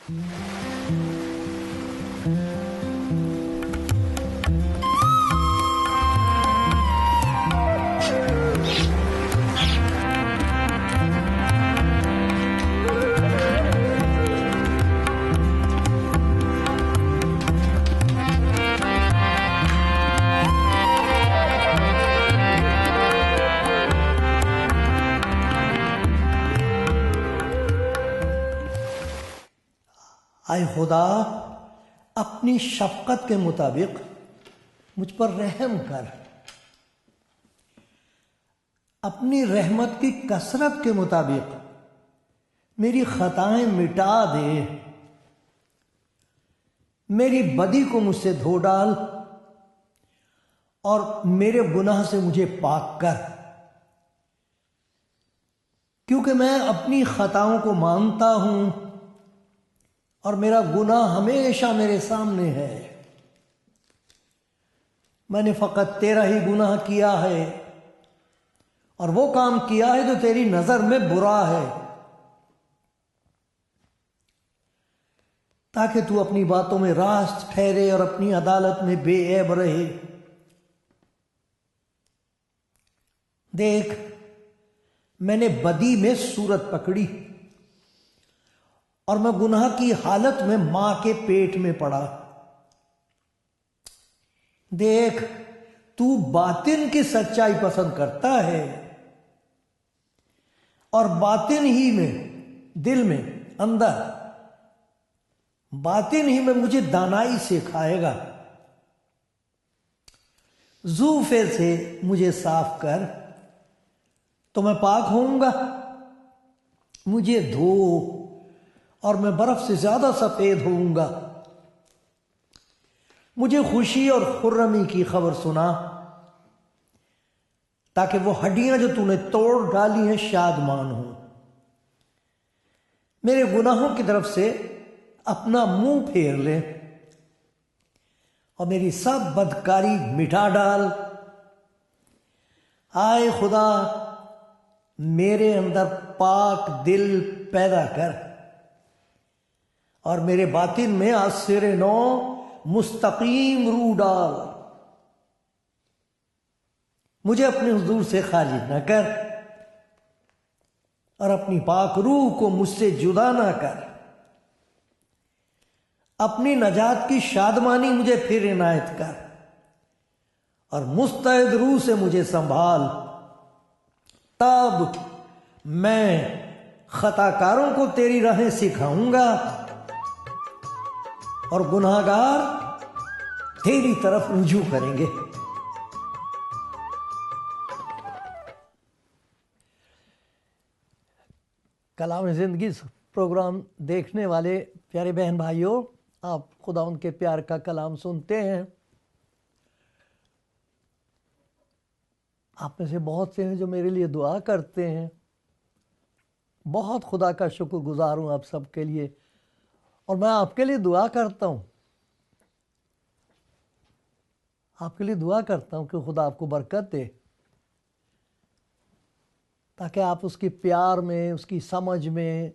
اے خدا، اپنی شفقت کے مطابق مجھ پر رحم کر، اپنی رحمت کی کثرت کے مطابق میری خطائیں مٹا دے، میری بدی کو مجھ سے دھو ڈال اور میرے گناہ سے مجھے پاک کر، کیونکہ میں اپنی خطاؤں کو مانتا ہوں اور میرا گناہ ہمیشہ میرے سامنے ہے۔ میں نے فقط تیرا ہی گناہ کیا ہے اور وہ کام کیا ہے جو تیری نظر میں برا ہے، تاکہ تو اپنی باتوں میں راست ٹھہرے اور اپنی عدالت میں بے عیب رہے۔ دیکھ، میں نے بدی میں صورت پکڑی اور میں گناہ کی حالت میں ماں کے پیٹ میں پڑا۔ دیکھ، تو باطن کی سچائی پسند کرتا ہے اور باطن ہی میں، دل میں، اندر باطن ہی میں مجھے دانائی سکھائے گا۔ زوفے سے مجھے صاف کر تو میں پاک ہوں گا، مجھے دھو اور میں برف سے زیادہ سفید ہوں گا۔ مجھے خوشی اور خرمی کی خبر سنا، تاکہ وہ ہڈیاں جو تو نے توڑ ڈالی ہیں شادمان ہوں۔ میرے گناہوں کی طرف سے اپنا منہ پھیر لے اور میری سب بدکاری مٹا ڈال۔ آئے خدا، میرے اندر پاک دل پیدا کر اور میرے باطن میں از سر نو مستقیم روح ڈال۔ مجھے اپنے حضور سے خالی نہ کر اور اپنی پاک روح کو مجھ سے جدا نہ کر۔ اپنی نجات کی شادمانی مجھے پھر عنایت کر اور مستعد روح سے مجھے سنبھال۔ تب میں خطا کاروں کو تیری راہیں سکھاؤں گا اور گناہ گار تیری طرف رجوع کریں گے۔ کلام زندگی پروگرام دیکھنے والے پیارے بہن بھائیوں، آپ خدا ان کے پیار کا کلام سنتے ہیں۔ آپ میں سے بہت سے ہیں جو میرے لیے دعا کرتے ہیں۔ بہت خدا کا شکر گزار ہوں آپ سب کے لیے، اور میں آپ کے لیے دعا کرتا ہوں، آپ کے لیے دعا کرتا ہوں کہ خدا آپ کو برکت دے، تاکہ آپ اس کی پیار میں، اس کی سمجھ میں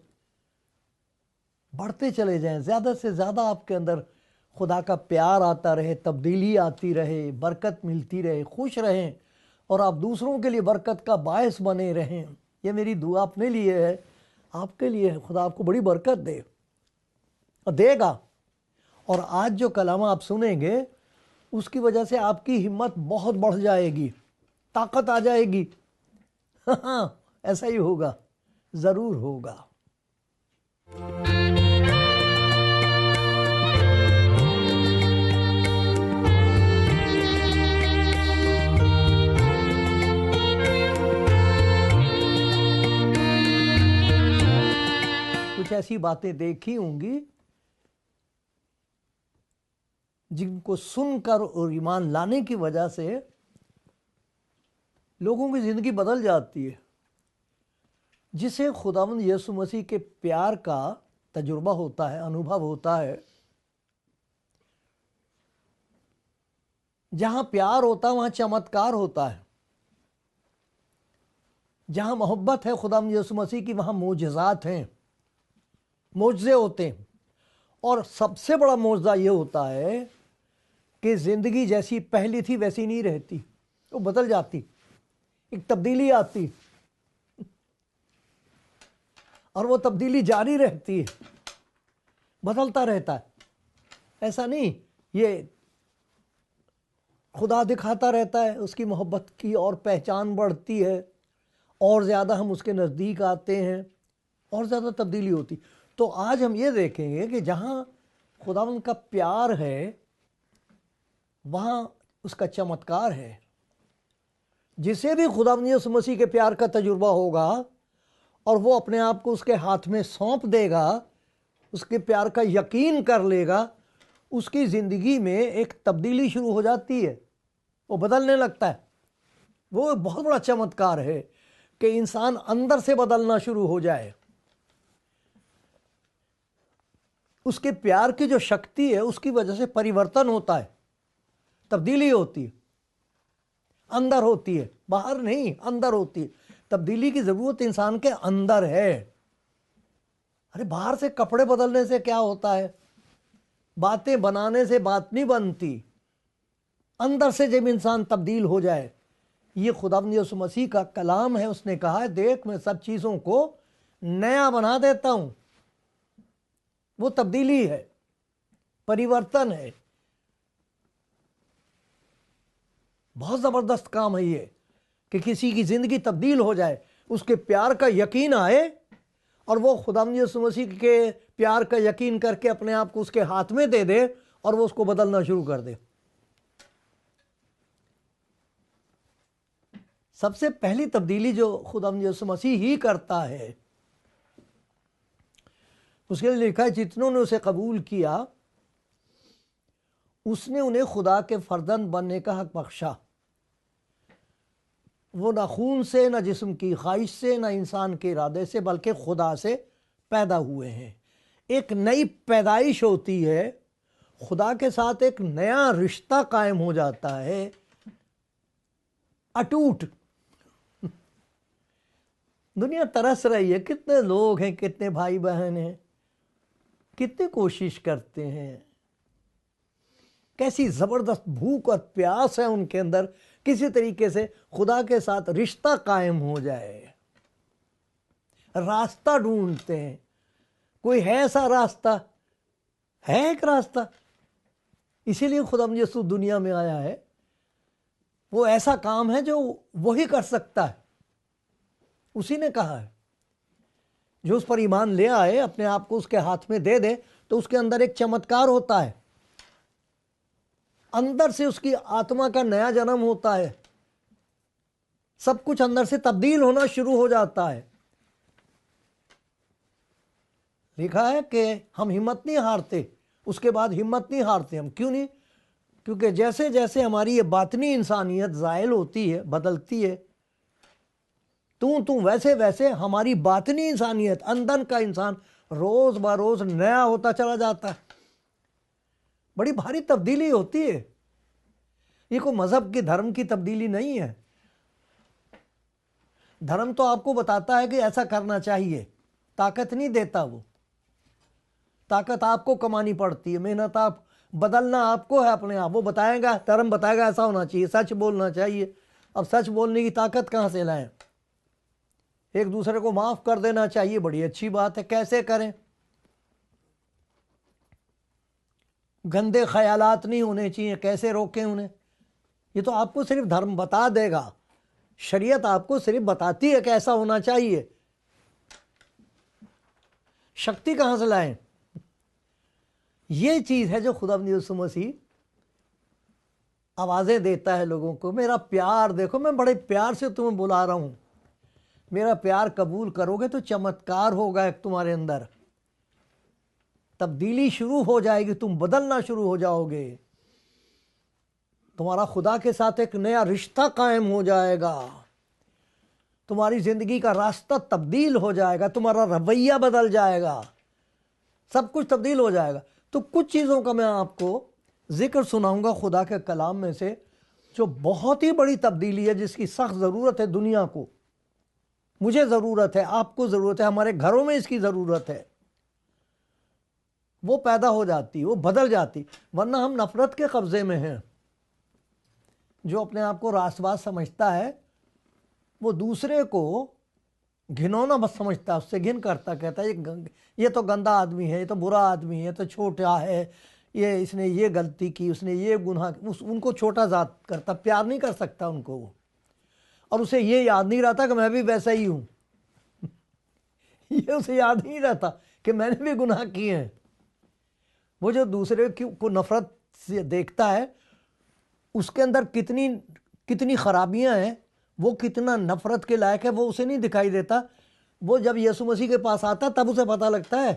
بڑھتے چلے جائیں، زیادہ سے زیادہ آپ کے اندر خدا کا پیار آتا رہے، تبدیلی آتی رہے، برکت ملتی رہے، خوش رہیں اور آپ دوسروں کے لیے برکت کا باعث بنے رہیں۔ یہ میری دعا اپنے لیے ہے، آپ کے لیے ہے۔ خدا آپ کو بڑی برکت دے اور دے گا۔ اور آج جو کلام آپ سنیں گے اس کی وجہ سے آپ کی ہمت بہت بڑھ جائے گی، طاقت آ جائے گی۔ ہاں، ایسا ہی ہوگا، ضرور ہوگا۔ کچھ ایسی باتیں دیکھی ہوں گی جن کو سن کر اور ایمان لانے کی وجہ سے لوگوں کی زندگی بدل جاتی ہے۔ جسے خداوند یسوع مسیح کے پیار کا تجربہ ہوتا ہے، انوبھو ہوتا ہے، جہاں پیار ہوتا ہے وہاں چمتکار ہوتا ہے، جہاں محبت ہے خداوند یسوع مسیح کی وہاں معجزات ہیں، معجزے ہوتے ہیں۔ اور سب سے بڑا معجزہ یہ ہوتا ہے کہ زندگی جیسی پہلی تھی ویسی نہیں رہتی، وہ بدل جاتی، ایک تبدیلی آتی اور وہ تبدیلی جاری رہتی ہے، بدلتا رہتا ہے۔ ایسا نہیں یہ خدا دکھاتا رہتا ہے، اس کی محبت کی اور پہچان بڑھتی ہے، اور زیادہ ہم اس کے نزدیک آتے ہیں، اور زیادہ تبدیلی ہوتی۔ تو آج ہم یہ دیکھیں گے کہ جہاں خداوند کا پیار ہے وہاں اس کا چمتکار ہے۔ جسے بھی خداوند یسوع مسیح کے پیار کا تجربہ ہوگا اور وہ اپنے آپ کو اس کے ہاتھ میں سونپ دے گا، اس کے پیار کا یقین کر لے گا، اس کی زندگی میں ایک تبدیلی شروع ہو جاتی ہے، وہ بدلنے لگتا ہے۔ وہ بہت بڑا چمتکار ہے کہ انسان اندر سے بدلنا شروع ہو جائے۔ اس کے پیار کی جو شکتی ہے اس کی وجہ سے پریورتن ہوتا ہے، تبدیلی ہوتی ہے، اندر ہوتی ہے، باہر نہیں، اندر ہوتی ہے۔ تبدیلی کی ضرورت انسان کے اندر ہے۔ ارے باہر سے کپڑے بدلنے سے کیا ہوتا ہے؟ باتیں بنانے سے بات نہیں بنتی، اندر سے جب انسان تبدیل ہو جائے۔ یہ خداوند یسوع مسیح کا کلام ہے، اس نے کہا ہے دیکھ میں سب چیزوں کو نیا بنا دیتا ہوں۔ وہ تبدیلی ہے، پریورتن ہے۔ بہت زبردست کام ہے یہ کہ کسی کی زندگی تبدیل ہو جائے، اس کے پیار کا یقین آئے اور وہ خداوند یسوع مسیح کے پیار کا یقین کر کے اپنے آپ کو اس کے ہاتھ میں دے دے اور وہ اس کو بدلنا شروع کر دے۔ سب سے پہلی تبدیلی جو خداوند یسوع مسیح ہی کرتا ہے، اس کے لیے لکھا ہے جتنوں نے اسے قبول کیا اس نے انہیں خدا کے فرزند بننے کا حق بخشا۔ وہ نہ خون سے، نہ جسم کی خواہش سے، نہ انسان کے ارادے سے، بلکہ خدا سے پیدا ہوئے ہیں۔ ایک نئی پیدائش ہوتی ہے، خدا کے ساتھ ایک نیا رشتہ قائم ہو جاتا ہے، اٹوٹ۔ دنیا ترس رہی ہے، کتنے لوگ ہیں، کتنے بھائی بہن ہیں، کتنی کوشش کرتے ہیں، کیسی زبردست بھوک اور پیاس ہے ان کے اندر، کسی طریقے سے خدا کے ساتھ رشتہ قائم ہو جائے، راستہ ڈھونڈتے ہیں۔ کوئی ہے ایسا راستہ؟ ہے ایک راستہ، اسی لیے خداوند یسوع دنیا میں آیا ہے۔ وہ ایسا کام ہے جو وہی کر سکتا ہے، اسی نے کہا ہے۔ جو اس پر ایمان لے آئے، اپنے آپ کو اس کے ہاتھ میں دے دے، تو اس کے اندر ایک چمتکار ہوتا ہے، اندر سے اس کی آتما کا نیا جنم ہوتا ہے، سب کچھ اندر سے تبدیل ہونا شروع ہو جاتا ہے۔ لکھا ہے کہ ہم ہمت نہیں ہارتے، اس کے بعد ہمت نہیں ہارتے ہم۔ کیوں نہیں؟ کیونکہ جیسے جیسے ہماری یہ باطنی انسانیت زائل ہوتی ہے، بدلتی ہے، ویسے ویسے ہماری باطنی انسانیت، اندر کا انسان روز بروز نیا ہوتا چلا جاتا ہے۔ بڑی بھاری تبدیلی ہوتی ہے۔ یہ کوئی مذہب کی، دھرم کی تبدیلی نہیں ہے۔ دھرم تو آپ کو بتاتا ہے کہ ایسا کرنا چاہیے، طاقت نہیں دیتا۔ وہ طاقت آپ کو کمانی پڑتی ہے، محنت آپ، بدلنا آپ کو ہے اپنے آپ۔ وہ بتائے گا، دھرم بتائے گا ایسا ہونا چاہیے، سچ بولنا چاہیے۔ اب سچ بولنے کی طاقت کہاں سے لائیں؟ ایک دوسرے کو معاف کر دینا چاہیے، بڑی اچھی بات ہے، کیسے کریں؟ گندے خیالات نہیں ہونے چاہیے، کیسے روکیں انہیں؟ یہ تو آپ کو صرف دھرم بتا دے گا، شریعت آپ کو صرف بتاتی ہے کہ ایسا ہونا چاہیے۔ شکتی کہاں سے لائیں؟ یہ چیز ہے جو خداوند یسوع مسیح آوازیں دیتا ہے لوگوں کو۔ میرا پیار دیکھو، میں بڑے پیار سے تمہیں بلا رہا ہوں، میرا پیار قبول کرو گے تو چمتکار ہوگا ایک تمہارے اندر، تبدیلی شروع ہو جائے گی، تم بدلنا شروع ہو جاؤ گے، تمہارا خدا کے ساتھ ایک نیا رشتہ قائم ہو جائے گا، تمہاری زندگی کا راستہ تبدیل ہو جائے گا، تمہارا رویہ بدل جائے گا، سب کچھ تبدیل ہو جائے گا۔ تو کچھ چیزوں کا میں آپ کو ذکر سناؤں گا خدا کے کلام میں سے، جو بہت ہی بڑی تبدیلی ہے، جس کی سخت ضرورت ہے دنیا کو، مجھے ضرورت ہے، آپ کو ضرورت ہے، ہمارے گھروں میں اس کی ضرورت ہے۔ وہ پیدا ہو جاتی، وہ بدل جاتی، ورنہ ہم نفرت کے قبضے میں ہیں۔ جو اپنے آپ کو راست باز سمجھتا ہے وہ دوسرے کو گھنونا بس سمجھتا ہے، اس سے گھن کرتا، کہتا ہے یہ تو گندا آدمی ہے، یہ تو برا آدمی ہے، یہ تو چھوٹا ہے، یہ اس نے یہ غلطی کی، اس نے یہ گناہ، ان کو چھوٹا ذات کرتا، پیار نہیں کر سکتا ان کو وہ، اور اسے یہ یاد نہیں رہتا کہ میں بھی ویسا ہی ہوں یہ اسے یاد نہیں رہتا کہ میں نے بھی گناہ کیے ہیں۔ وہ جو دوسرے کو نفرت سے دیکھتا ہے، اس کے اندر کتنی خرابیاں ہیں، وہ کتنا نفرت کے لائق ہے، وہ اسے نہیں دکھائی دیتا۔ وہ جب یسوع مسیح کے پاس آتا تب اسے پتہ لگتا ہے،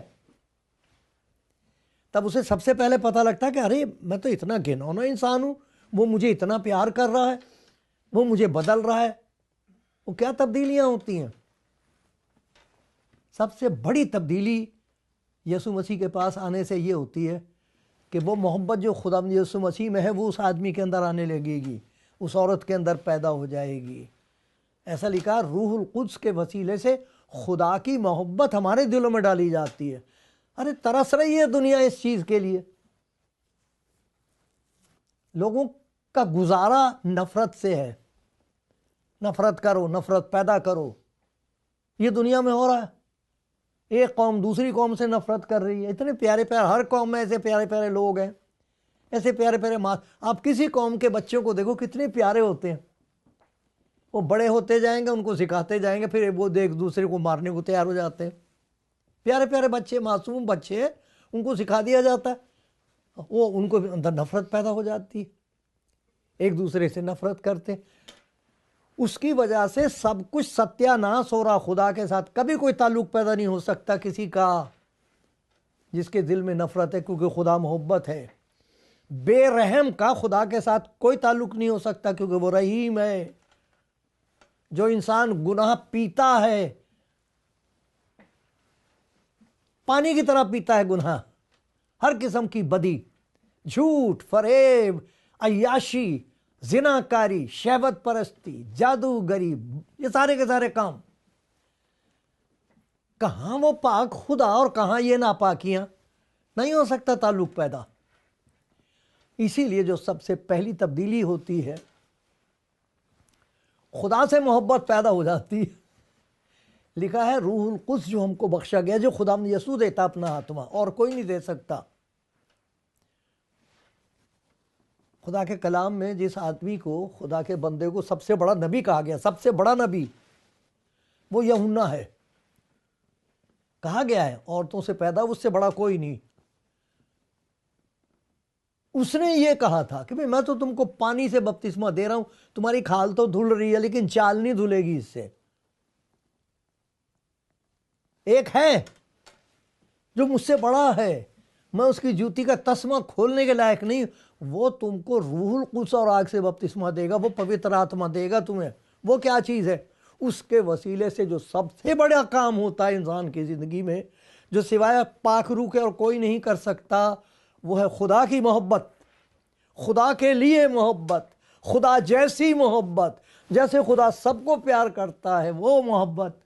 تب اسے سب سے پہلے پتہ لگتا ہے کہ ارے میں تو اتنا گھنونا انسان ہوں، وہ مجھے اتنا پیار کر رہا ہے، وہ مجھے بدل رہا ہے۔ وہ کیا تبدیلیاں ہوتی ہیں؟ سب سے بڑی تبدیلی یسوع مسیح کے پاس آنے سے یہ ہوتی ہے کہ وہ محبت جو خدا یسوع مسیح میں ہے وہ اس آدمی کے اندر آنے لگے گی، اس عورت کے اندر پیدا ہو جائے گی۔ ایسا لکھا، روح القدس کے وسیلے سے خدا کی محبت ہمارے دلوں میں ڈالی جاتی ہے۔ ارے ترس رہی ہے دنیا اس چیز کے لیے، لوگوں کا گزارا نفرت سے ہے، نفرت کرو، نفرت پیدا کرو۔ یہ دنیا میں ہو رہا ہے، ایک قوم دوسری قوم سے نفرت کر رہی ہے۔ اتنے پیارے پیارے، ہر قوم میں ایسے پیارے پیارے لوگ ہیں، ایسے پیارے پیارے آپ کسی قوم کے بچوں کو دیکھو کتنے پیارے ہوتے ہیں، وہ بڑے ہوتے جائیں گے، ان کو سکھاتے جائیں گے، پھر وہ ایک دوسرے کو مارنے کو تیار ہو جاتے ہیں۔ پیارے پیارے بچے، معصوم بچے، ان کو سکھا دیا جاتا ہے، وہ ان کو اندر نفرت پیدا ہو جاتی ہے، ایک دوسرے سے نفرت کرتے ہیں۔ اس کی وجہ سے سب کچھ ستیہ ناش ہو رہا۔ خدا کے ساتھ کبھی کوئی تعلق پیدا نہیں ہو سکتا کسی کا جس کے دل میں نفرت ہے، کیونکہ خدا محبت ہے۔ بے رحم کا خدا کے ساتھ کوئی تعلق نہیں ہو سکتا، کیونکہ وہ رحیم ہے۔ جو انسان گناہ پیتا ہے، پانی کی طرح پیتا ہے گناہ، ہر قسم کی بدی، جھوٹ، فریب، عیاشی، زناکاری، شہوت پرستی، جادوگری، یہ سارے کے سارے کام، کہاں وہ پاک خدا اور کہاں یہ ناپاکیاں؟ نہیں ہو سکتا تعلق پیدا۔ اسی لیے جو سب سے پہلی تبدیلی ہوتی ہے، خدا سے محبت پیدا ہو جاتی ہے۔ لکھا ہے روح القدس جو ہم کو بخشا گیا، جو خدا یسوع دیتا اپنا آتما، اور کوئی نہیں دے سکتا۔ خدا کے کلام میں جس آدمی کو، خدا کے بندے کو سب سے بڑا نبی کہا گیا، سب سے بڑا نبی، وہ یوحنا ہے۔ کہا گیا ہے عورتوں سے پیدا اس سے بڑا کوئی نہیں۔ اس نے یہ کہا تھا کہ میں تو تم کو پانی سے بپتسمہ دے رہا ہوں، تمہاری کھال تو دھل رہی ہے لیکن چال نہیں دھلے گی اس سے۔ ایک ہے جو مجھ سے بڑا ہے، میں اس کی جوتی کا تسمہ کھولنے کے لائق نہیں، وہ تم کو روح القدس اور آگ سے بپتسمہ دے گا، وہ پوتر آتما دے گا تمہیں۔ وہ کیا چیز ہے؟ اس کے وسیلے سے جو سب سے بڑا کام ہوتا ہے انسان کی زندگی میں، جو سوائے پاک روح کے اور کوئی نہیں کر سکتا، وہ ہے خدا کی محبت، خدا کے لیے محبت، خدا جیسی محبت، جیسے خدا سب کو پیار کرتا ہے وہ محبت،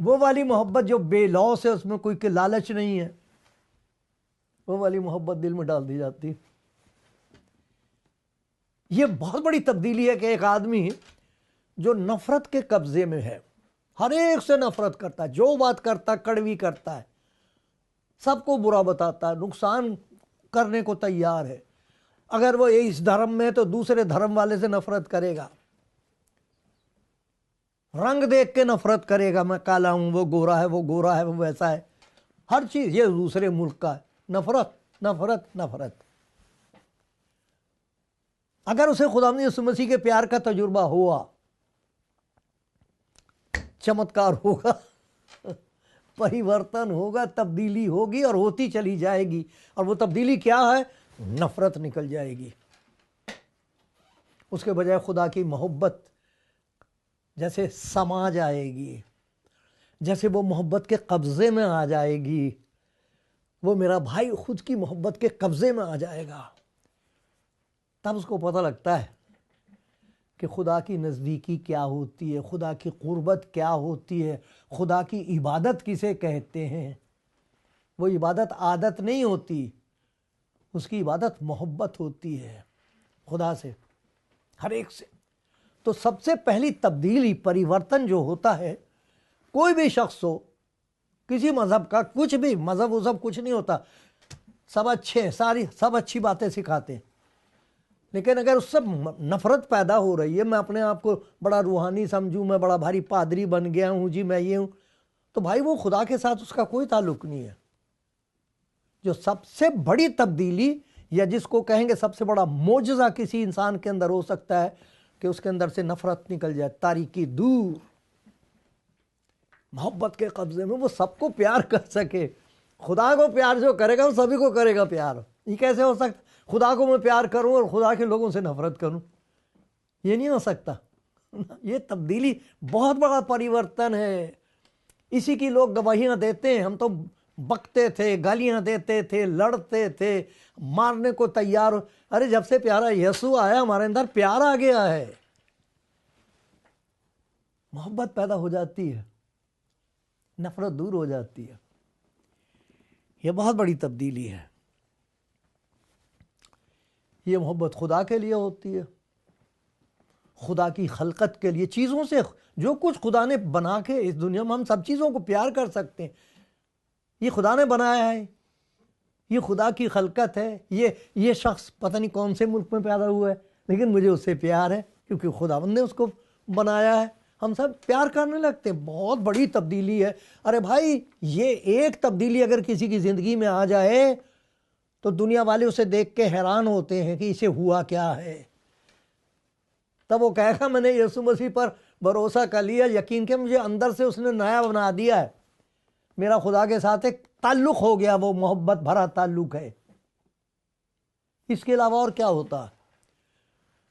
وہ والی محبت جو بے لوث ہے، اس میں کوئی لالچ نہیں ہے، وہ والی محبت دل میں ڈال دی جاتی۔ یہ بہت بڑی تبدیلی ہے کہ ایک آدمی جو نفرت کے قبضے میں ہے، ہر ایک سے نفرت کرتا ہے، جو بات کرتا ہے کڑوی کرتا ہے، سب کو برا بتاتا ہے، نقصان کرنے کو تیار ہے۔ اگر وہ اس دھرم میں ہے تو دوسرے دھرم والے سے نفرت کرے گا، رنگ دیکھ کے نفرت کرے گا، میں کالا ہوں، وہ گورا ہے، وہ گورا ہے، وہ ویسا ہے، ہر چیز یہ دوسرے ملک کا ہے، نفرت نفرت نفرت۔ اگر اسے خدا یسوع مسیح کے پیار کا تجربہ ہوا، چمتکار ہوگا، پریورتن ہوگا، تبدیلی ہوگی اور ہوتی چلی جائے گی۔ اور وہ تبدیلی کیا ہے؟ نفرت نکل جائے گی، اس کے بجائے خدا کی محبت جیسے سما جائے گی، جیسے وہ محبت کے قبضے میں آ جائے گی، وہ میرا بھائی خود کی محبت کے قبضے میں آ جائے گا۔ تب اس کو پتہ لگتا ہے کہ خدا کی نزدیکی کیا ہوتی ہے، خدا کی قربت کیا ہوتی ہے، خدا کی عبادت کسے کہتے ہیں۔ وہ عبادت عادت نہیں ہوتی، اس کی عبادت محبت ہوتی ہے خدا سے، ہر ایک سے۔ تو سب سے پہلی تبدیلی، پریورتن جو ہوتا ہے، کوئی بھی شخص ہو، کسی مذہب کا، کچھ بھی مذہب وذہب کچھ نہیں ہوتا، سب اچھے، سب اچھی باتیں سکھاتے ہیں، لیکن اگر اس سے نفرت پیدا ہو رہی ہے، میں اپنے آپ کو بڑا روحانی سمجھوں، میں بڑا بھاری پادری بن گیا ہوں جی، میں یہ ہوں، تو بھائی وہ خدا کے ساتھ اس کا کوئی تعلق نہیں ہے۔ جو سب سے بڑی تبدیلی، یا جس کو کہیں گے سب سے بڑا معجزہ کسی انسان کے اندر ہو سکتا ہے، کہ اس کے اندر سے نفرت نکل جائے، تاریکی دور، محبت کے قبضے میں، وہ سب کو پیار کر سکے۔ خدا کو پیار جو کرے گا وہ سبھی کو کرے گا پیار۔ یہ کیسے ہو سکتا؟ خدا کو میں پیار کروں اور خدا کے لوگوں سے نفرت کروں، یہ نہیں ہو سکتا۔ یہ تبدیلی بہت بڑا پریورتن ہے۔ اسی کی لوگ گواہیاں دیتے ہیں، ہم تو بکتے تھے، گالیاں دیتے تھے، لڑتے تھے، مارنے کو تیار ہو۔ ارے جب سے پیارا یسوع آیا ہمارے اندر پیار آ گیا ہے، محبت پیدا ہو جاتی ہے، نفرت دور ہو جاتی ہے۔ یہ بہت بڑی تبدیلی ہے۔ یہ محبت خدا کے لیے ہوتی ہے، خدا کی خلقت کے لیے، چیزوں سے، جو کچھ خدا نے بنا کے اس دنیا میں، ہم سب چیزوں کو پیار کر سکتے ہیں۔ یہ خدا نے بنایا ہے، یہ خدا کی خلقت ہے۔ یہ شخص پتہ نہیں کون سے ملک میں پیدا ہوا ہے، لیکن مجھے اس سے پیار ہے کیونکہ خداوند نے اس کو بنایا ہے۔ ہم سب پیار کرنے لگتے ہیں، بہت بڑی تبدیلی ہے۔ ارے بھائی، یہ ایک تبدیلی اگر کسی کی زندگی میں آ جائے تو دنیا والے اسے دیکھ کے حیران ہوتے ہیں کہ اسے ہوا کیا ہے۔ تب وہ کہے گا میں نے یسوع مسیح پر بھروسہ کر لیا، یقین کہ مجھے اندر سے اس نے نیا بنا دیا ہے، میرا خدا کے ساتھ ایک تعلق ہو گیا، وہ محبت بھرا تعلق ہے۔ اس کے علاوہ اور کیا ہوتا ہے؟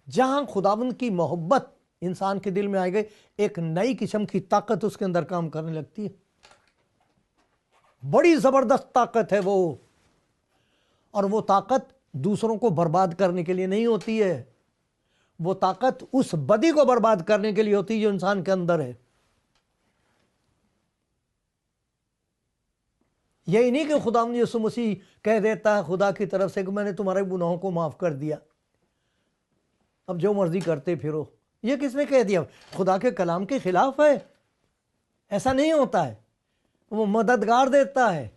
جہاں خداوند کی محبت انسان کے دل میں آئے گئی، ایک نئی قسم کی طاقت اس کے اندر کام کرنے لگتی ہے، بڑی زبردست طاقت ہے وہ۔ اور وہ طاقت دوسروں کو برباد کرنے کے لیے نہیں ہوتی ہے، وہ طاقت اس بدی کو برباد کرنے کے لیے ہوتی ہے جو انسان کے اندر ہے۔ یہی نہیں کہ خداوند یسوع مسیح کہہ دیتا ہے خدا کی طرف سے کہ میں نے تمہارے گناہوں کو معاف کر دیا، اب جو مرضی کرتے پھرو۔ یہ کس نے کہہ دیا؟ خدا کے کلام کے خلاف ہے، ایسا نہیں ہوتا ہے۔ وہ مددگار دیتا ہے،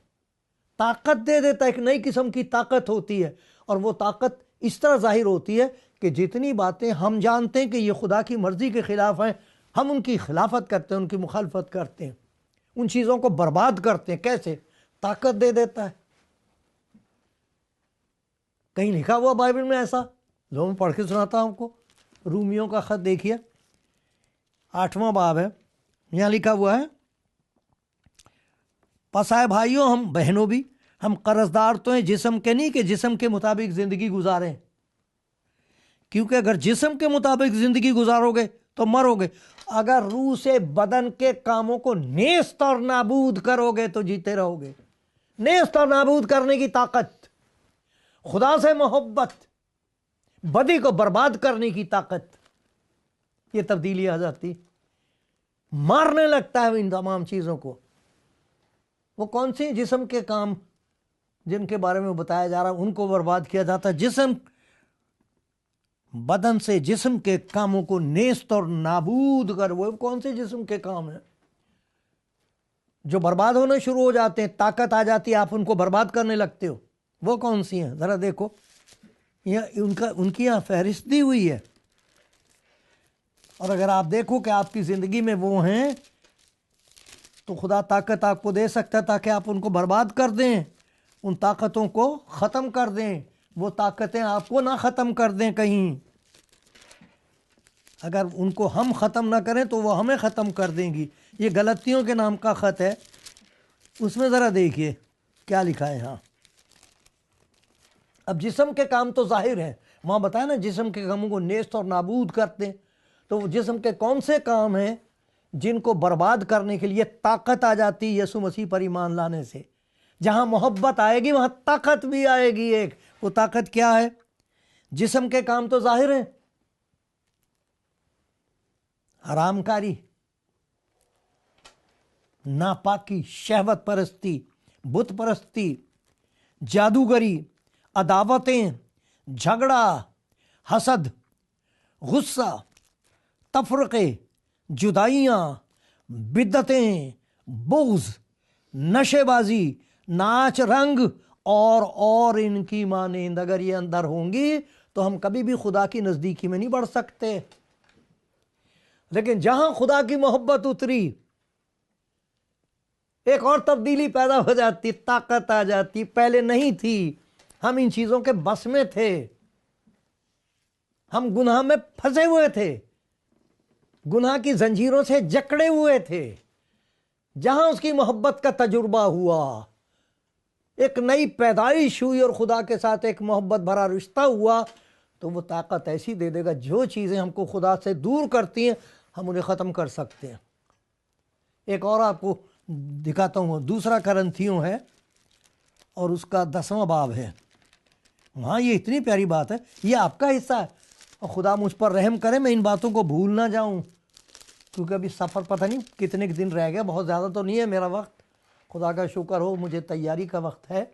طاقت دے دیتا ہے، ایک نئی قسم کی طاقت ہوتی ہے، اور وہ طاقت اس طرح ظاہر ہوتی ہے کہ جتنی باتیں ہم جانتے ہیں کہ یہ خدا کی مرضی کے خلاف ہیں، ہم ان کی خلافت کرتے ہیں، ان کی مخالفت کرتے ہیں، ان چیزوں کو برباد کرتے ہیں۔ کیسے؟ طاقت دے دیتا ہے۔ کہیں لکھا ہوا بائبل میں ایسا؟ لو میں پڑھ کے سناتا ہوں آپ کو۔ رومیوں کا خط دیکھیے، 8واں باب ہے، یہاں لکھا ہوا ہے، پس آئے بھائیوں، ہم بہنوں بھی، ہم قرضدار تو ہیں جسم کے نہیں کہ جسم کے مطابق زندگی گزاریں، کیونکہ اگر جسم کے مطابق زندگی گزارو گے تو مرو گے، اگر روح سے بدن کے کاموں کو نیست اور نابود کرو گے تو جیتے رہو گے۔ نیست اور نابود کرنے کی طاقت، خدا سے محبت، بدی کو برباد کرنے کی طاقت، یہ تبدیلی آ جاتی، مارنے لگتا ہے ان تمام چیزوں کو۔ وہ کون سی جسم کے کام جن کے بارے میں بتایا جا رہا ہے، ان کو برباد کیا جاتا ہے۔ جسم، بدن سے جسم کے کاموں کو نیست اور نابود کر، وہ کون سے جسم کے کام ہیں جو برباد ہونے شروع ہو جاتے ہیں، طاقت آ جاتی ہے، آپ ان کو برباد کرنے لگتے ہو، وہ کون سی ہیں؟ ذرا دیکھو، ان کی یہاں فہرست دی ہوئی ہے، اور اگر آپ دیکھو کہ آپ کی زندگی میں وہ ہیں تو خدا طاقت آپ کو دے سکتا ہے تاکہ آپ ان کو برباد کر دیں، ان طاقتوں کو ختم کر دیں، وہ طاقتیں آپ کو نہ ختم کر دیں کہیں۔ اگر ان کو ہم ختم نہ کریں تو وہ ہمیں ختم کر دیں گی۔ یہ غلطیوں کے نام کا خط ہے، اس میں ذرا دیکھیے کیا لکھا ہے ہاں۔ اب جسم کے کام تو ظاہر ہیں، وہاں بتایا نا جسم کے کاموں کو نیست اور نابود کرتے ہیں، تو وہ جسم کے کون سے کام ہیں جن کو برباد کرنے کے لیے طاقت آ جاتی ہے یسوع مسیح پر ایمان لانے سے؟ جہاں محبت آئے گی وہاں طاقت بھی آئے گی ایک۔ وہ طاقت کیا ہے؟ جسم کے کام تو ظاہر ہیں، حرام کاری، ناپاکی، شہوت پرستی، بت پرستی، جادوگری، عداوتیں، جھگڑا، حسد، غصہ، تفرقے، جدائیاں، بدعتیں، بغض، نشے بازی، ناچ رنگ اور ان کی مانند اگر یہ اندر ہوں گی تو ہم کبھی بھی خدا کی نزدیکی میں نہیں بڑھ سکتے۔ لیکن جہاں خدا کی محبت اتری، ایک اور تبدیلی پیدا ہو جاتی، طاقت آ جاتی، پہلے نہیں تھی۔ ہم ان چیزوں کے بس میں تھے، ہم گناہ میں پھنسے ہوئے تھے، گناہ کی زنجیروں سے جکڑے ہوئے تھے۔ جہاں اس کی محبت کا تجربہ ہوا، ایک نئی پیدائش ہوئی اور خدا کے ساتھ ایک محبت بھرا رشتہ ہوا، تو وہ طاقت ایسی دے دے گا، جو چیزیں ہم کو خدا سے دور کرتی ہیں ہم انہیں ختم کر سکتے ہیں۔ ایک اور آپ کو دکھاتا ہوں، دوسرا کرنتھیوں ہے اور اس کا 10واں باب ہے۔ وہاں یہ اتنی پیاری بات ہے، یہ آپ کا حصہ ہے، اور خدا مجھ پر رحم کرے میں ان باتوں کو بھول نہ جاؤں، کیونکہ ابھی سفر پتہ نہیں کتنے دن رہ گیا، بہت زیادہ تو نہیں ہے میرا وقت، خدا کا شکر ہو مجھے تیاری کا وقت ہے،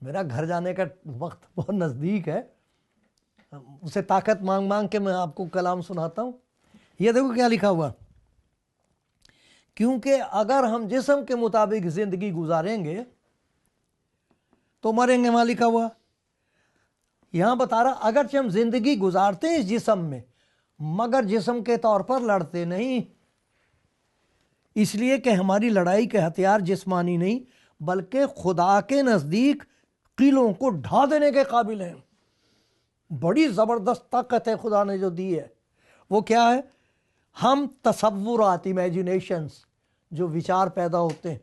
میرا گھر جانے کا وقت بہت نزدیک ہے۔ اسے طاقت مانگ مانگ کے میں آپ کو کلام سناتا ہوں۔ یہ دیکھو کیا لکھا ہوا، کیونکہ اگر ہم جسم کے مطابق زندگی گزاریں گے تو مریں گے۔ وہاں لکھا ہوا، یہاں بتا رہا اگرچہ ہم زندگی گزارتے ہیں اس جسم میں، مگر جسم کے طور پر لڑتے نہیں، اس لیے کہ ہماری لڑائی کے ہتھیار جسمانی نہیں بلکہ خدا کے نزدیک قلعوں کو ڈھا دینے کے قابل ہیں۔ بڑی زبردست طاقت ہے خدا نے جو دی ہے۔ وہ کیا ہے؟ ہم تصورات، امیجینیشنز، جو وچار پیدا ہوتے ہیں،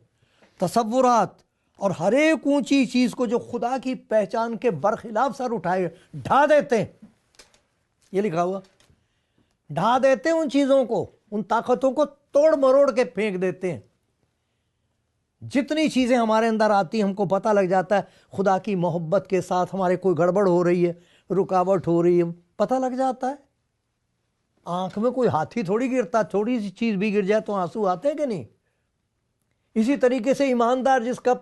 تصورات، اور ہر ایک اونچی چیز کو جو خدا کی پہچان کے برخلاف سر اٹھائے ڈھا دیتے ہیں۔ یہ لکھا ہوا، ڈھا دیتے ہیں ان چیزوں کو، ان طاقتوں کو توڑ مروڑ کے پھینک دیتے ہیں۔ جتنی چیزیں ہمارے اندر آتی ہیں ہم کو پتہ لگ جاتا ہے خدا کی محبت کے ساتھ ہمارے کوئی گڑبڑ ہو رہی ہے، رکاوٹ ہو رہی ہے، پتہ لگ جاتا ہے۔ آنکھ میں کوئی ہاتھی تھوڑی گرتا، تھوڑی سی چیز بھی گر جائے تو آنسو آتے ہیں کہ نہیں؟ اسی طریقے سے ایماندار جس کا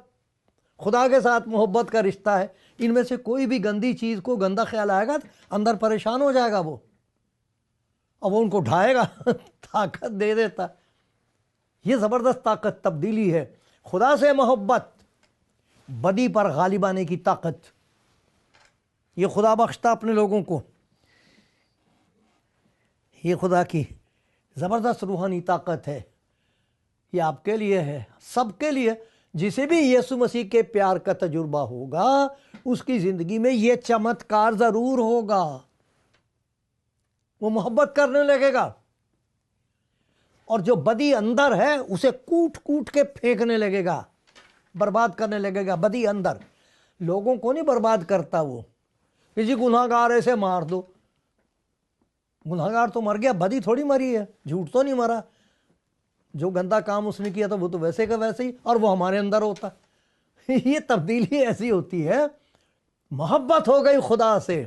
خدا کے ساتھ محبت کا رشتہ ہے، ان میں سے کوئی بھی گندی چیز کو گندا خیال آئے گا اندر پریشان ہو جائے گا وہ، اور وہ ان کو ڈھائے گا، طاقت دے دیتا۔ یہ زبردست طاقت، تبدیلی ہے۔ خدا سے محبت، بدی پر غالب آنے کی طاقت، یہ خدا بخشتا اپنے لوگوں کو۔ یہ خدا کی زبردست روحانی طاقت ہے، یہ آپ کے لیے ہے، سب کے لیے۔ جسے بھی یسوع مسیح کے پیار کا تجربہ ہوگا اس کی زندگی میں یہ چمتکار ضرور ہوگا، وہ محبت کرنے لگے گا، اور جو بدی اندر ہے اسے کوٹ کوٹ کے پھینکنے لگے گا، برباد کرنے لگے گا۔ بدی اندر لوگوں کو نہیں برباد کرتا، وہ کسی گناہگار ایسے مار دو، گناہگار تو مر گیا، بدی تھوڑی مری ہے، جھوٹ تو نہیں مرا، جو گندا کام اس نے کیا تھا وہ تو ویسے کا ویسے ہی، اور وہ ہمارے اندر ہوتا۔ یہ تبدیلی ایسی ہوتی ہے، محبت ہو گئی خدا سے،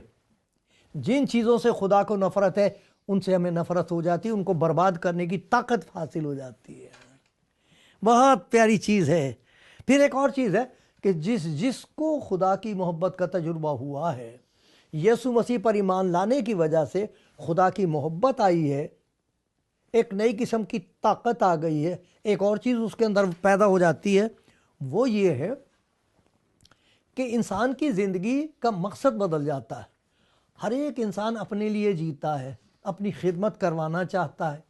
جن چیزوں سے خدا کو نفرت ہے ان سے ہمیں نفرت ہو جاتی ہے، ان کو برباد کرنے کی طاقت حاصل ہو جاتی ہے۔ بہت پیاری چیز ہے۔ پھر ایک اور چیز ہے کہ جس کو خدا کی محبت کا تجربہ ہوا ہے، یسوع مسیح پر ایمان لانے کی وجہ سے خدا کی محبت آئی ہے، ایک نئی قسم کی طاقت آ گئی ہے، ایک اور چیز اس کے اندر پیدا ہو جاتی ہے، وہ یہ ہے کہ انسان کی زندگی کا مقصد بدل جاتا ہے۔ ہر ایک انسان اپنے لیے جیتا ہے، اپنی خدمت کروانا چاہتا ہے۔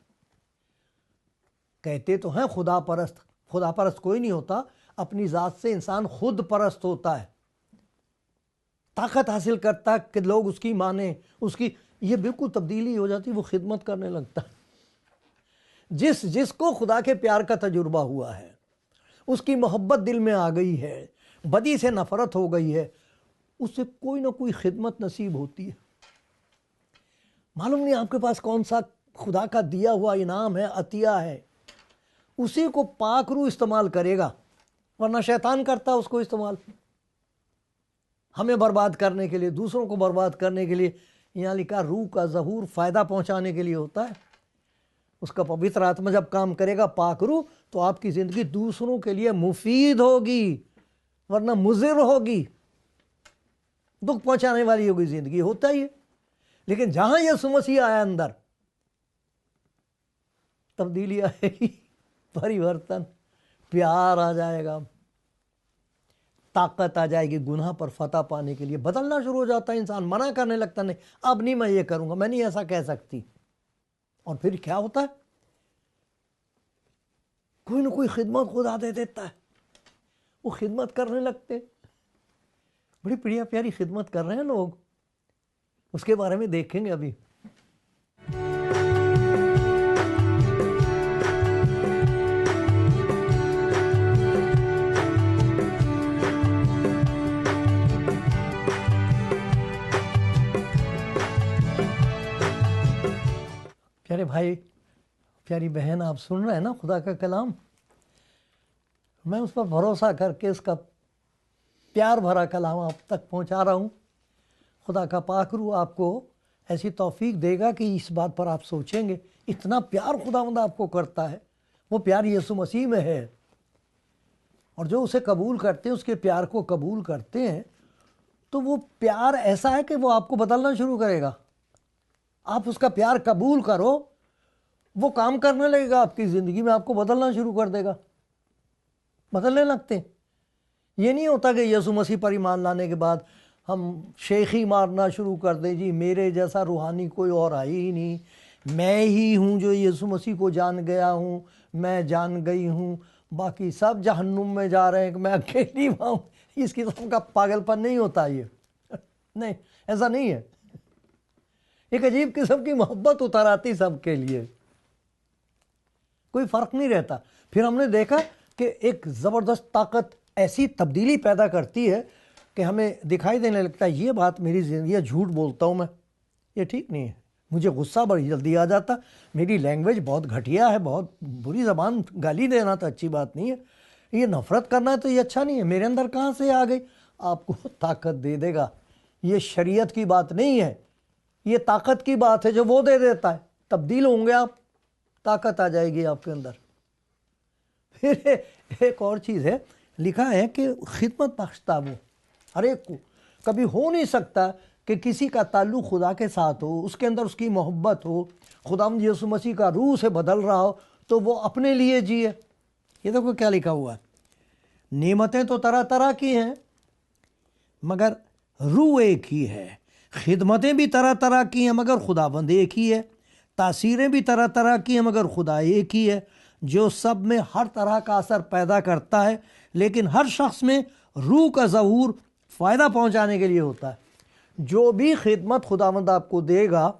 کہتے تو ہیں خدا پرست، خدا پرست کوئی نہیں ہوتا، اپنی ذات سے انسان خود پرست ہوتا ہے، طاقت حاصل کرتا ہے کہ لوگ اس کی مانیں، اس کی، یہ بالکل تبدیلی ہو جاتی، وہ خدمت کرنے لگتا ہے۔ جس کو خدا کے پیار کا تجربہ ہوا ہے، اس کی محبت دل میں آ گئی ہے، بدی سے نفرت ہو گئی ہے، اس سے کوئی نہ کوئی خدمت نصیب ہوتی ہے۔ معلوم نہیں آپ کے پاس کون سا خدا کا دیا ہوا انعام ہے، عطیہ ہے، اسی کو پاک روح استعمال کرے گا، ورنہ شیطان کرتا ہے اس کو استعمال ہمیں برباد کرنے کے لیے، دوسروں کو برباد کرنے کے لیے۔ یہاں لکھا روح کا ظہور فائدہ پہنچانے کے لیے ہوتا ہے۔ اس کا پوتر آتما جب کام کرے گا، پاک روح، تو آپ کی زندگی دوسروں کے لیے مفید ہوگی، ورنہ مضر ہوگی، دکھ پہنچانے والی ہوگی زندگی، ہوتا ہی ہے۔ لیکن جہاں یسوع مسیح آیا اندر، تبدیلی آئے گی، پریورتن، پیار آ جائے گا، طاقت آ جائے گی گناہ پر فتح پانے کے لیے، بدلنا شروع ہو جاتا ہے انسان، منع کرنے لگتا نہیں، اب نہیں میں یہ کروں گا، میں نہیں ایسا کہہ سکتی۔ اور پھر کیا ہوتا ہے؟ کوئی نہ کوئی خدمت خدا دے دیتا ہے، وہ خدمت کرنے لگتے، بڑی بڑی پیاری خدمت کر رہے ہیں لوگ، اس کے بارے میں دیکھیں گے ابھی۔ پیارے بھائی، پیاری بہن، آپ سن رہے ہیں نا خدا کا کلام؟ میں اس پر بھروسہ کر کے اس کا پیار بھرا کلام آپ تک پہنچا رہا ہوں۔ خدا کا پاک روح آپ کو ایسی توفیق دے گا کہ اس بات پر آپ سوچیں گے، اتنا پیار خداوند آپ کو کرتا ہے، وہ پیار یسوع مسیح میں ہے، اور جو اسے قبول کرتے ہیں، اس کے پیار کو قبول کرتے ہیں، تو وہ پیار ایسا ہے کہ وہ آپ کو بدلنا شروع کرے گا۔ آپ اس کا پیار قبول کرو، وہ کام کرنے لگے گا آپ کی زندگی میں، آپ کو بدلنا شروع کر دے گا، بدلنے لگتے ہیں۔ یہ نہیں ہوتا کہ یسوع مسیح پر ایمان لانے کے بعد ہم شیخی مارنا شروع کر دیں، جی میرے جیسا روحانی کوئی اور آئی ہی نہیں، میں ہی ہوں جو یسوع مسیح کو جان گیا ہوں، میں جان گئی ہوں، باقی سب جہنم میں جا رہے ہیں کہ میں اکیلی ہوں۔ اس قسم کا پاگل پن نہیں ہوتا یہ، نہیں، ایسا نہیں ہے۔ ایک عجیب قسم کی محبت اتر آتی سب کے لیے، کوئی فرق نہیں رہتا۔ پھر ہم نے دیکھا کہ ایک زبردست طاقت ایسی تبدیلی پیدا کرتی ہے کہ ہمیں دکھائی دینے لگتا ہے یہ بات میری زندگی، جھوٹ بولتا ہوں میں، یہ ٹھیک نہیں ہے، مجھے غصہ بڑی جلدی آ جاتا، میری لینگویج بہت گھٹیا ہے، بہت بری زبان، گالی دینا تو اچھی بات نہیں ہے، یہ نفرت کرنا تو یہ اچھا نہیں ہے، میرے اندر کہاں سے آ گئی؟ آپ کو طاقت دے دے گا۔ یہ شریعت کی بات نہیں ہے، یہ طاقت کی بات ہے جو وہ دے دیتا ہے۔ تبدیل ہوں گے آپ، طاقت آ جائے گی آپ کے اندر۔ پھر ایک اور چیز ہے، لکھا ہے کہ خدمت بخشتا وہ ہر ایک کو، کبھی ہو نہیں سکتا کہ کسی کا تعلق خدا کے ساتھ ہو، اس کے اندر اس کی محبت ہو، خداوند یسوع مسیح کا روح سے بدل رہا ہو، تو وہ اپنے لیے جیے۔ یہ دیکھو کیا لکھا ہوا ہے، نعمتیں تو طرح طرح کی ہیں مگر روح ایک ہی ہے، خدمتیں بھی طرح طرح کی ہیں مگر خداوند ایک ہی ہے، تاثیریں بھی طرح طرح کی ہیں مگر خدا ایک ہی ہے، جو سب میں ہر طرح کا اثر پیدا کرتا ہے، لیکن ہر شخص میں روح کا ظہور فائدہ پہنچانے کے لیے ہوتا ہے۔ جو بھی خدمت خداوند آپ کو دے گا،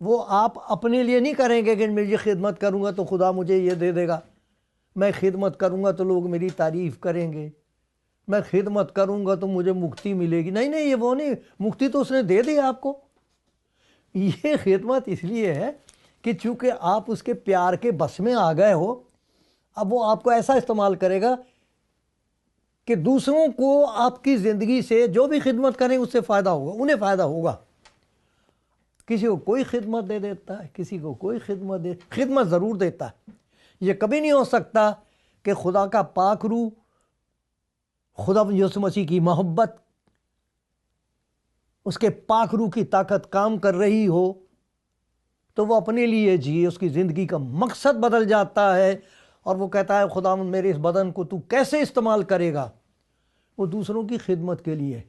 وہ آپ اپنے لیے نہیں کریں گے کہ میں یہ خدمت کروں گا تو خدا مجھے یہ دے دے گا، میں خدمت کروں گا تو لوگ میری تعریف کریں گے، میں خدمت کروں گا تو مجھے مکتی ملے گی۔ نہیں، یہ وہ نہیں، مکتی تو اس نے دے دی آپ کو۔ یہ خدمت اس لیے ہے کہ چونکہ آپ اس کے پیار کے بس میں آ گئے ہو، اب وہ آپ کو ایسا استعمال کرے گا کہ دوسروں کو آپ کی زندگی سے جو بھی خدمت کریں اس سے فائدہ ہوگا، انہیں فائدہ ہوگا۔ کسی کو کوئی خدمت دے دیتا ہے، کسی کو کوئی خدمت ضرور دیتا ہے۔ یہ کبھی نہیں ہو سکتا کہ خدا کا پاک روح، خدا یسوع مسیح کی محبت، اس کے پاک روح کی طاقت کام کر رہی ہو تو وہ اپنے لیے جیے، اس کی زندگی کا مقصد بدل جاتا ہے، اور وہ کہتا ہے خداوند میرے اس بدن کو تو کیسے استعمال کرے گا؟ وہ دوسروں کی خدمت کے لیے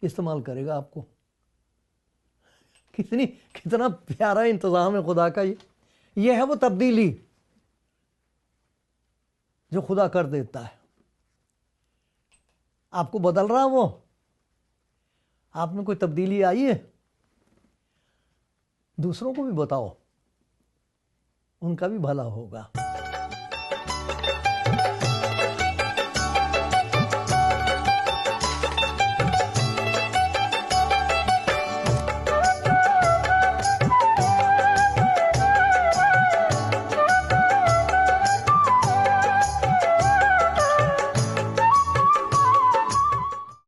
استعمال کرے گا آپ کو۔ کتنا پیارا انتظام ہے خدا کا۔ یہ ہے وہ تبدیلی جو خدا کر دیتا ہے۔ آپ کو بدل رہا وہ، آپ میں کوئی تبدیلی آئی ہے، دوسروں کو بھی بتاؤ، ان کا بھی بھلا ہوگا۔